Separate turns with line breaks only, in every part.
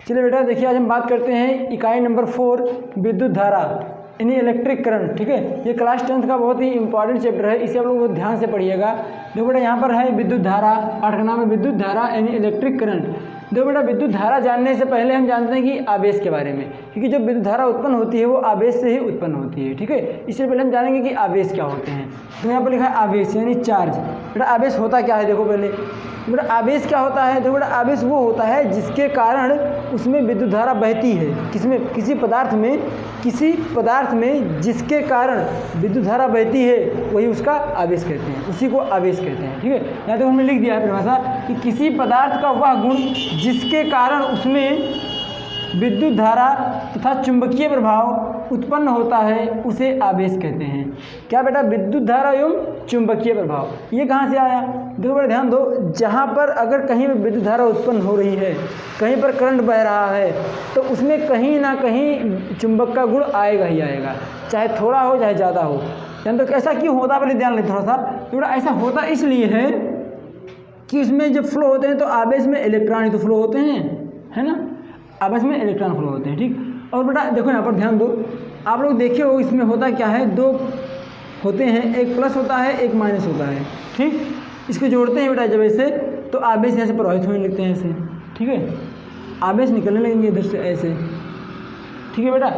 चलिए बेटा देखिए, आज हम बात करते हैं इकाई नंबर 4 विद्युत धारा यानी इलेक्ट्रिक करंट। ठीक है, ये क्लास 10th का बहुत ही इंपॉर्टेंट चैप्टर है, इसे आप लोग बहुत ध्यान से पढ़िएगा। देखो बेटा यहाँ पर है विद्युत धारा, पाठ का नाम है विद्युत धारा यानी इलेक्ट्रिक करंट। देखो बेटा, विद्युत धारा जानने से पहले हम जानते हैं कि आवेश के बारे में, क्योंकि जब विद्युत धारा उत्पन्न होती है वो आवेश से ही उत्पन्न होती है। ठीक है, इससे पहले हम जानेंगे कि आवेश क्या होते हैं। तो यहाँ पर लिखा है आवेश यानी चार्ज। बेटा आवेश होता क्या है, देखो पहले बेटा आवेश क्या होता है। देखो बेटा आवेश वो होता है जिसके कारण उसमें विद्युत धारा बहती है। किसमें? किसी पदार्थ में जिसके कारण विद्युत धारा बहती है वही उसका आवेश कहते हैं, उसी को आवेश कहते हैं। ठीक है, यहाँ तो हमने लिख दिया है परिभाषा कि किसी पदार्थ का वह गुण जिसके कारण उसमें विद्युत धारा तथा चुंबकीय प्रभाव उत्पन्न होता है उसे आवेश कहते हैं। क्या बेटा? विद्युत धारा एवं चुंबकीय प्रभाव। ये कहाँ से आया? देखो बेटा ध्यान दो, जहाँ पर अगर कहीं विद्युत धारा उत्पन्न हो रही है, कहीं पर करंट बह रहा है, तो उसमें कहीं ना कहीं चुंबक का गुण आएगा ही आएगा, चाहे थोड़ा हो चाहे ज़्यादा हो। यानी तो ऐसा क्यों होता है, पहले ध्यान लें थोड़ा सा। तो बेटा ऐसा होता इसलिए है कि उसमें जब फ्लो होते हैं तो आवेश में इलेक्ट्रॉन ही तो फ्लो होते हैं, है ना, आवेश में इलेक्ट्रॉन फ्लो होते हैं। ठीक, और बेटा देखो यहाँ पर ध्यान दो, आप लोग देखे हो इसमें होता क्या है, दो होते हैं, एक प्लस होता है एक माइनस होता है। ठीक, इसको जोड़ते हैं बेटा जब ऐसे, तो आवेश यहाँ से प्रवाहित होने लगते हैं ऐसे। ठीक है, आवेश निकलने लगेंगे इधर से ऐसे। ठीक है बेटा,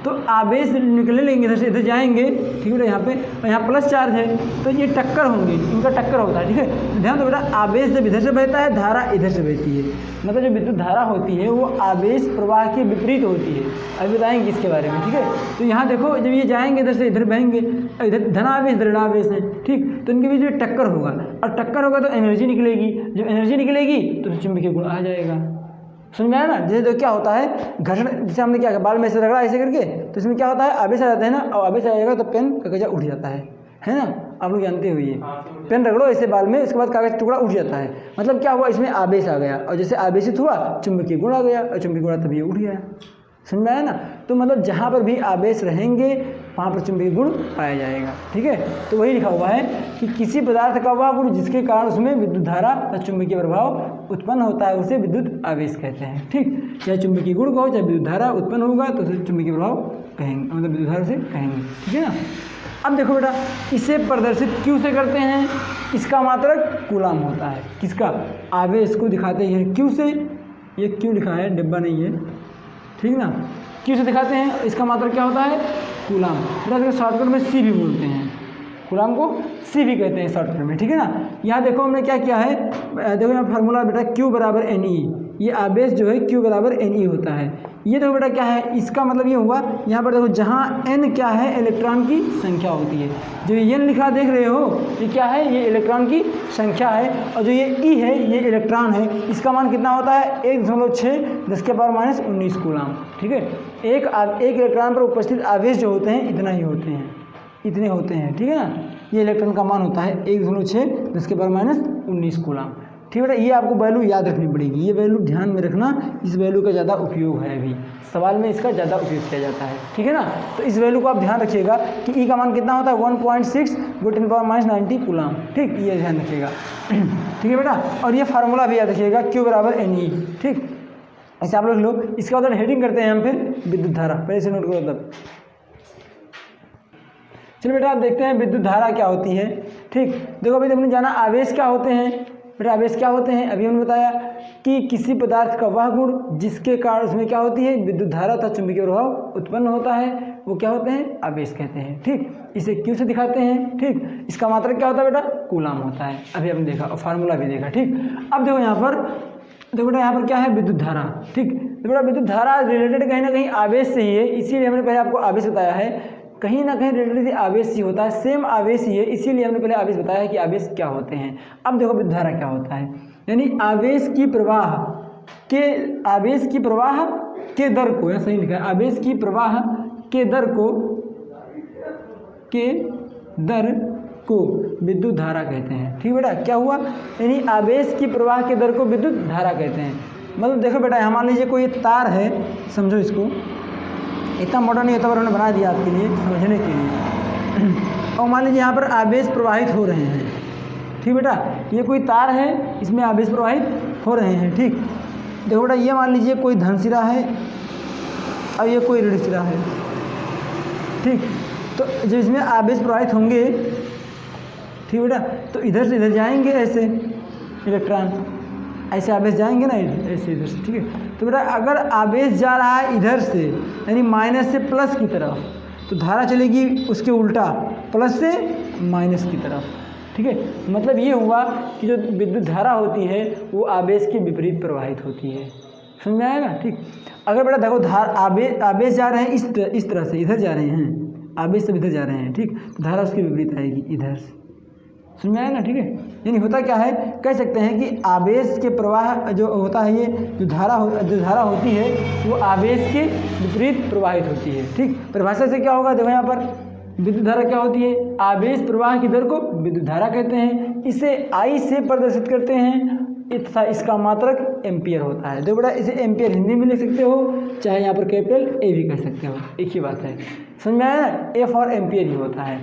तो आवेश निकलने लगेंगे इधर से, इधर जाएंगे। ठीक है बेटा, यहाँ पे और यहाँ प्लस चार्ज है तो ये टक्कर होंगे, इनका टक्कर होता है। ठीक है, ध्यान दो बेटा, आवेश जब इधर से बहता है धारा इधर से बहती है, मतलब जो विद्युत धारा होती है वो आवेश प्रवाह के विपरीत होती है। अभी बताएंगे इसके बारे में। ठीक है, तो यहाँ देखो जब ये जाएंगे इधर से इधर बहेंगे, इधर धनावेश इधर ऋणावेश है। ठीक, तो इनके बीच में टक्कर होगा और टक्कर होगा तो एनर्जी निकलेगी, जब एनर्जी निकलेगी तो चुंबकीय गुण आ जाएगा। समझ में आया ना? जैसे तो क्या होता है घर्षण, जैसे हमने क्या बाल में ऐसे रगड़ा ऐसे करके, तो इसमें क्या होता है आवेश आ जाता है ना, और आवेश आएगा तो पेन का कगजा उठ जाता है ना, आप लोग जानते हुए ये पेन रगड़ो ऐसे बाल में, उसके बाद कागज टुकड़ा उठ जाता है, मतलब क्या हुआ इसमें आवेश आ गया, और जैसे आवेशित हुआ चुंबकीय गुण आ गया, और चुंबकीय गुण तभी उठ गया। समझ में आया ना? तो मतलब जहाँ पर भी आवेश रहेंगे वहाँ पर चुंबकीय गुण पाया जाएगा। ठीक है, तो वही लिखा हुआ है कि किसी पदार्थ का वह गुण जिसके कारण उसमें विद्युत धारा तथा चुंबकीय प्रभाव उत्पन्न होता है उसे विद्युत आवेश कहते हैं। ठीक, चाहे चुंबकीय गुण का हो चाहे विद्युत धारा उत्पन्न होगा तो उसे चुंबकीय प्रभाव कहेंगे, मतलब विद्युत धारा से कहेंगे। ठीक है ना? अब देखो बेटा, इसे प्रदर्शित क्यू से करते हैं, इसका मात्रक कूलाम होता है। किसका? आवेश को दिखाते हैं क्यू से, ये क्यू लिखा है, डिब्बा नहीं है। ठीक ना, क्यू से दिखाते हैं, इसका मात्रक क्या होता है? कूलाम। बेटा इसको शॉर्टकट में सी भी बोलते हैं, कूलाम को सी भी कहते हैं शॉर्टकट में। ठीक है ना, यहाँ देखो हमने क्या किया है, देखो यहाँ फार्मूला बेटा Q बराबर NE, ये आवेश जो है Q बराबर NE होता है। ये देखो बेटा क्या है, इसका मतलब ये हुआ, यहाँ पर देखो जहाँ N क्या है इलेक्ट्रॉन की संख्या होती है, जो ये N लिखा देख रहे हो ये क्या है, ये इलेक्ट्रॉन की संख्या है, और जो ये E है ये इलेक्ट्रॉन है, इसका मान कितना होता है 1.6 10⁻⁻19 कूलाम। ठीक है, एक इलेक्ट्रॉन पर उपस्थित आवेश जो होते हैं इतना ही होते हैं, इतने होते हैं। ठीक है ना, ये इलेक्ट्रॉन का मान होता है 1.6 10⁻⁻19 कूलाम। ठीक है बेटा, ये आपको वैल्यू याद रखनी पड़ेगी, ये वैल्यू ध्यान में रखना, इस वैल्यू का ज़्यादा उपयोग है, अभी सवाल में इसका ज़्यादा उपयोग किया जाता है। ठीक है ना, तो इस वैल्यू को आप ध्यान रखिएगा कि ई का मान कितना होता है 1.6 × 10⁻90 कूलाम। ठीक, ये ध्यान रखिएगा। ठीक है बेटा, और ये फार्मूला भी याद रखिएगा Q बराबर NE। ठीक, ऐसे आप लोग लो, इसका उधर हेडिंग करते हैं हम फिर विद्युत धारा, पहले से नोट करो तब। चलिए बेटा आप देखते हैं विद्युत धारा क्या होती है। ठीक, देखो अभी हमने जाना आवेश क्या होते हैं। बेटा आवेश क्या होते हैं, अभी हमने बताया कि किसी पदार्थ का वह गुण जिसके कारण उसमें क्या होती है विद्युत धारा तथा चुंबकीय प्रभाव उत्पन्न होता है वो क्या होते हैं, आवेश कहते हैं। ठीक, इसे क्यू से दिखाते हैं। ठीक, इसका मात्रक क्या होता है बेटा, कूलाम होता है, अभी हमने देखा और फार्मूला भी देखा। ठीक, अब देखो यहाँ पर, देखो बेटा यहाँ पर क्या है विद्युत धारा। ठीक, तो बेटा विद्युत धारा रिलेटेड कहीं ना कहीं आवेश से ही है, इसीलिए हमने पहले आपको आवेश बताया है, कहीं ना कहीं रिलेटेड आवेश ही होता है, सेम आवेश ही है, इसीलिए हमने पहले आवेश बताया है कि आवेश क्या होते हैं। अब देखो विद्युत धारा क्या होता है, यानी आवेश की प्रवाह के दर को, या सही लिखा है, आवेश की प्रवाह के दर को विद्युत धारा कहते हैं। ठीक बेटा, क्या हुआ, यानी आवेश की प्रवाह के दर को विद्युत धारा कहते हैं। मतलब देखो बेटा यहाँ मान लीजिए कोई तार है, समझो इसको, इतना मोटा नहीं होता पर हमने बना दिया आपके लिए समझने के लिए। और मान लीजिए यहाँ पर आवेश प्रवाहित हो रहे हैं। ठीक बेटा, ये कोई तार है, इसमें आवेश प्रवाहित हो रहे हैं। ठीक, देखो बेटा ये मान लीजिए कोई धन सिरा है और ये कोई ऋण सिरा है, ठीक। तो जब इसमें आवेश प्रवाहित होंगे, ठीक बेटा, तो इधर से इधर जाएंगे ऐसे इलेक्ट्रॉन, ऐसे आवेश जाएंगे ना ऐसे इधर से, ठीक है। तो बेटा अगर आवेश जा रहा है इधर से यानी माइनस से प्लस की तरफ, तो धारा चलेगी उसके उल्टा, प्लस से माइनस की तरफ, ठीक है। मतलब ये हुआ कि जो विद्युत धारा होती है वो आवेश के विपरीत प्रवाहित होती है। समझ में आएगा, ठीक। अगर बेटा देखो आवेश जा रहे हैं इस तरह से, इधर जा रहे हैं, आवेश सब इधर जा रहे हैं, ठीक। तो धारा उसके विपरीत आएगी इधर से। समझ में आया ना, ठीक है। यानी होता क्या है, कह सकते हैं कि आवेश के प्रवाह जो होता है, ये जो धारा होती है वो आवेश के विपरीत प्रवाहित होती है, ठीक। परिभाषा से क्या होगा, देखो यहाँ पर विद्युत धारा क्या होती है, आवेश प्रवाह की दर को विद्युत धारा कहते हैं। इसे I से प्रदर्शित करते हैं तथा इसका मात्रक एम्पियर होता है। देखो बेटा इसे एम्पियर हिंदी में लिख सकते हो, चाहे यहाँ पर कैपिटल A भी कह सकते हो, एक ही बात है। समझ में आया ना, F और एम्पियर ही होता है।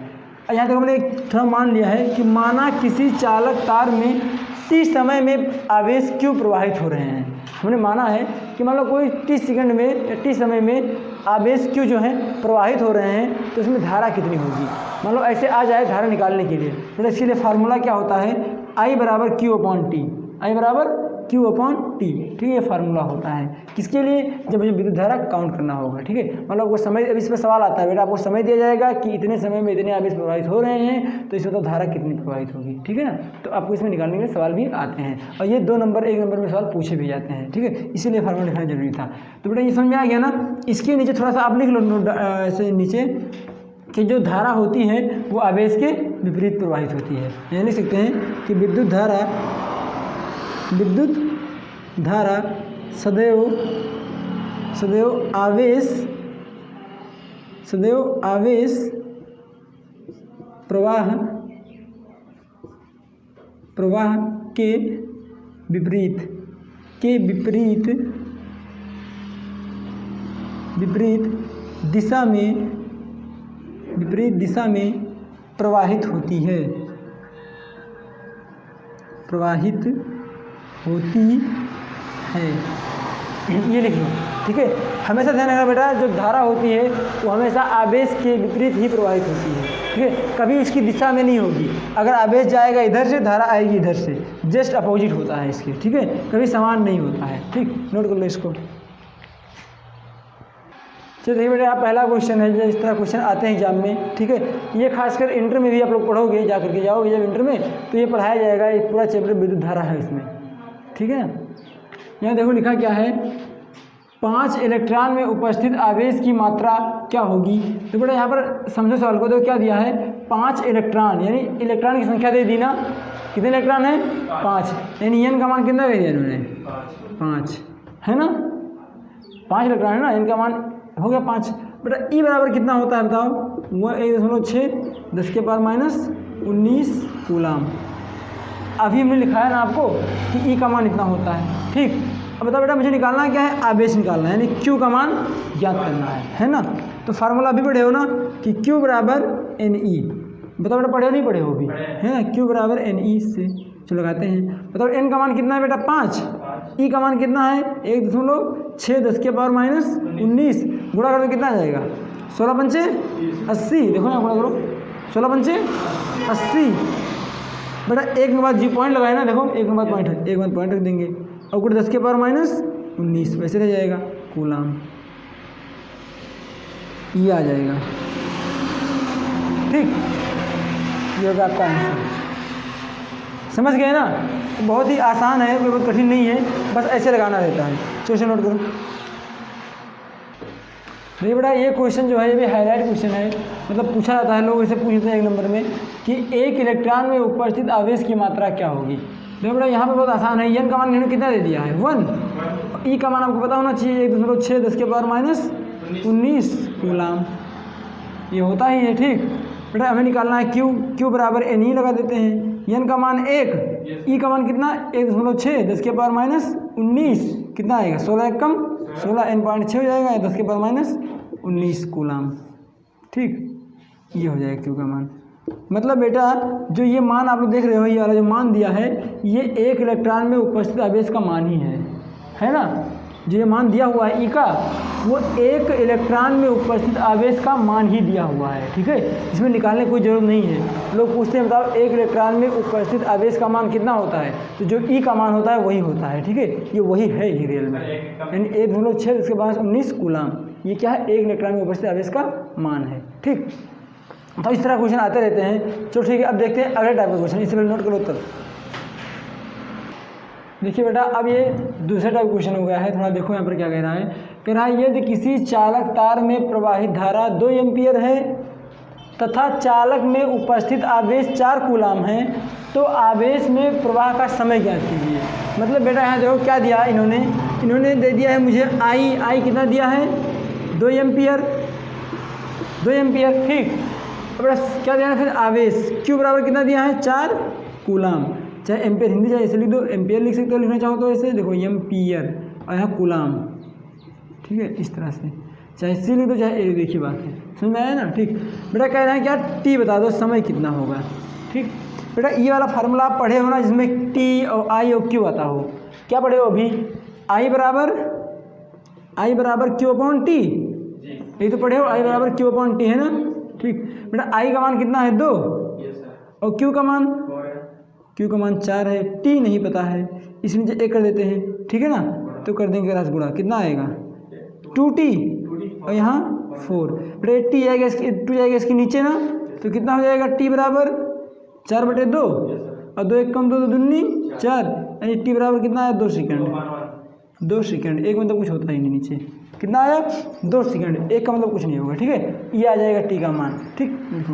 यहाँ तक हमने एक थोड़ा मान लिया है कि माना किसी चालक तार में t समय में आवेश क्यों प्रवाहित हो रहे हैं। हमने माना है कि मान लो कोई 30 सेकंड में या t समय में आवेश क्यों जो है प्रवाहित हो रहे हैं, तो इसमें धारा कितनी होगी। मान लो ऐसे आ जाए धारा निकालने के लिए, तो इसके लिए फार्मूला क्या होता है, I बराबर Q अपॉन टी, I बराबर Q अपॉन टी, ठीक है। ये फार्मूला होता है किसके लिए, जब मुझे विद्युत धारा काउंट करना होगा, ठीक है। मतलब वो समय, अब इस पर सवाल आता है बेटा, आपको समय दिया जाएगा कि इतने समय में इतने आवेश प्रवाहित हो रहे हैं, तो इसमें तो धारा कितनी प्रवाहित होगी, ठीक है ना। तो आपको इसमें निकालने के सवाल भी आते हैं, और ये 1 नंबर में सवाल पूछे भी जाते हैं, ठीक है। इसीलिए फार्मूला लिखना जरूरी था। तो बेटा ये समझ में आ गया ना। इसके नीचे थोड़ा सा आप लिख लो ऐसे नीचे कि जो धारा होती है वो आवेश के विपरीत प्रवाहित होती है। यानी लिख सकते हैं कि विद्युत धारा सदैव आवेश प्रवाह के विपरीत दिशा में प्रवाहित होती है, ये लिख लो, ठीक है। हमेशा ध्यान रखना बेटा, जो धारा होती है वो हमेशा आवेश के विपरीत ही प्रवाहित होती है, ठीक है। कभी उसकी दिशा में नहीं होगी। अगर आवेश जाएगा इधर से, धारा आएगी इधर से, जस्ट अपोजिट होता है इसके, ठीक है। कभी समान नहीं होता है, ठीक। नोट कर लो इसको। चलिए देखिए बेटा, पहला क्वेश्चन है, जो इस तरह क्वेश्चन आते हैं एग्जाम में, ठीक है। ये खासकर इंटर में भी आप लोग पढ़ोगे, जा करके जाओगे जब इंटर में, तो ये पढ़ाया जाएगा। एक पूरा चैप्टर विद्युत धारा है इसमें, ठीक है ना। यहाँ देखो लिखा क्या है, 5 इलेक्ट्रॉन में उपस्थित आवेश की मात्रा क्या होगी। तो बेटा यहाँ पर समझो सवाल को, तो क्या दिया है, 5 इलेक्ट्रॉन, यानी इलेक्ट्रॉन की संख्या दे दी ना, कितने इलेक्ट्रॉन है, 5, यानी n का मान कितना दे दिया इन्होंने, 5 है ना, 5 इलेक्ट्रॉन है ना, n का मान हो गया 5। बेटा E बराबर कितना होता है बताओ, वो 1.6 10 के पावर माइनस 19 कूलाम। अभी हमने लिखा है ना आपको कि E का मान इतना होता है, ठीक। अब बताओ बेटा मुझे निकालना क्या है, आवेश निकालना है, यानी Q का मान ज्ञात करना है ना। तो फार्मूला अभी पढ़े हो ना कि Q बराबर NE। बताओ बेटा पढ़े हो नहीं पढ़े हो अभी, है ना। Q बराबर NE से चलो लगाते हैं। बताओ N का मान कितना है बेटा, 5, E का मान कितना है 1.6 10 के पावर माइनस 19, गुणा करो कितना आ जाएगा, 16 पंचे 80। देखो ना गुणा करो, 16 पंचे 80। बेटा एक के बाद जी पॉइंट लगाए ना, देखो एक के बाद पॉइंट है, एक बाद पॉइंट रख देंगे, और गुणा 10 के पावर माइनस 19 वैसे रह जाएगा कूलाम, ये आ जाएगा, ठीक। ये होगा आपका आंसर। समझ गए ना, तो बहुत ही आसान है, कोई बहुत कठिन नहीं है, बस ऐसे लगाना रहता है। क्वेश्चन नोट करो। देखिए बेटा ये क्वेश्चन जो है ये भी हाईलाइट क्वेश्चन है, मतलब पूछा जाता है, लोग इसे पूछते हैं 1 नंबर में कि 1 इलेक्ट्रॉन में उपस्थित आवेश की मात्रा क्या होगी। देखो बेटा यहाँ पर बहुत आसान है, n का मान इन्होंने कितना दे दिया है 1, E का मान आपको पता होना चाहिए 1.6 10 के पावर माइनस 19 कूलाम, ये होता ही है, ठीक। बेटा हमें निकालना है Q बराबर NE लगा देते हैं, n का मान 1, E का मान कितना 1.6 10 के पावर माइनस 19, कितना आएगा 16 एक कम 16, n.6 हो जाएगा, 10 के पावर माइनस 19 कूलाम, ठीक। ये हो जाएगा Q का मान। मतलब बेटा जो ये मान आप लोग देख रहे हो, ये वाला जो मान दिया है ये 1 इलेक्ट्रॉन में उपस्थित आवेश का मान ही है है ना, जो ये मान दिया हुआ है ई का, वो एक इलेक्ट्रॉन में उपस्थित आवेश का मान ही दिया हुआ है। ठीक है, इसमें निकालने की कोई ज़रूरत नहीं है। लोग पूछते हैं बताओ एक इलेक्ट्रॉन में उपस्थित आवेश का मान कितना होता है, तो जो ई का मान होता है वही होता है। ठीक है, ये वही है ही रियल में, यानी 1.6 इसके बाद 19 कूलाम, ये क्या है, एक इलेक्ट्रॉन में उपस्थित आवेश का मान है। ठीक, तो इस तरह क्वेश्चन आते रहते हैं। चलो ठीक है, अब देखते हैं अगले टाइप का क्वेश्चन, इससे पहले नोट करो उत्तर। देखिए बेटा, अब ये दूसरा टाइप क्वेश्चन हो गया है, थोड़ा देखो यहाँ पर क्या कह रहा है। कह रहा है यदि किसी चालक तार में प्रवाहित धारा 2 एम्पीयर है तथा चालक में उपस्थित आवेश 4 कूलाम है, तो आवेश में प्रवाह का समय ज्ञात कीजिए। मतलब बेटा यहाँ देखो क्या दिया है इन्होंने दे दिया है मुझे आई कितना दिया है, 2 एम्पीयर। ठीक, अब बेटा क्या दिया है फिर आवेश, क्यू बराबर कितना दिया है, 4 कूलाम। चाहे एम्पियर हिंदी चाहे ऐसे लिख दो, एम्पियर लिख सकते हो, लिखना चाहो तो ऐसे देखो एम्पियर और यहाँ कूलाम। ठीक है, इस तरह से चाहे सी लिख दो चाहे ए, देखिए बात है, समझ में आया ना। ठीक, बेटा कह रहे हैं क्या, टी बता दो समय कितना होगा। ठीक बेटा, ये वाला फार्मूला आप पढ़े हो ना, जिसमें टी और आई और क्यू आता हो। क्या पढ़े हो अभी, आई बराबर क्यू अपॉन टी, यही तो पढ़े हो, आई बराबर क्यू अपॉन टी है ना। ठीक बेटा, आई का मान कितना है 2 और क्यू का मान 4 है, टी नहीं पता है, इस नीचे 1 कर देते हैं। ठीक है ना, तो कर देंगे क्रॉस गुणा, कितना आएगा 2t और यहाँ 4। बेटा टी आएगा, 2 जाएगा इसके नीचे ना, तो कितना हो जाएगा, टी बराबर 4/2 और 2 1 कम 2 दूनी 4, यानी टी बराबर कितना आया, 2 सेकंड। 2 सेकंड, एक मतलब कुछ होता ही नहीं नीचे, कितना आया 2 सेकंड, एक का मतलब कुछ नहीं होगा। ठीक है, ये आ जाएगा टी का मान। ठीक, देखो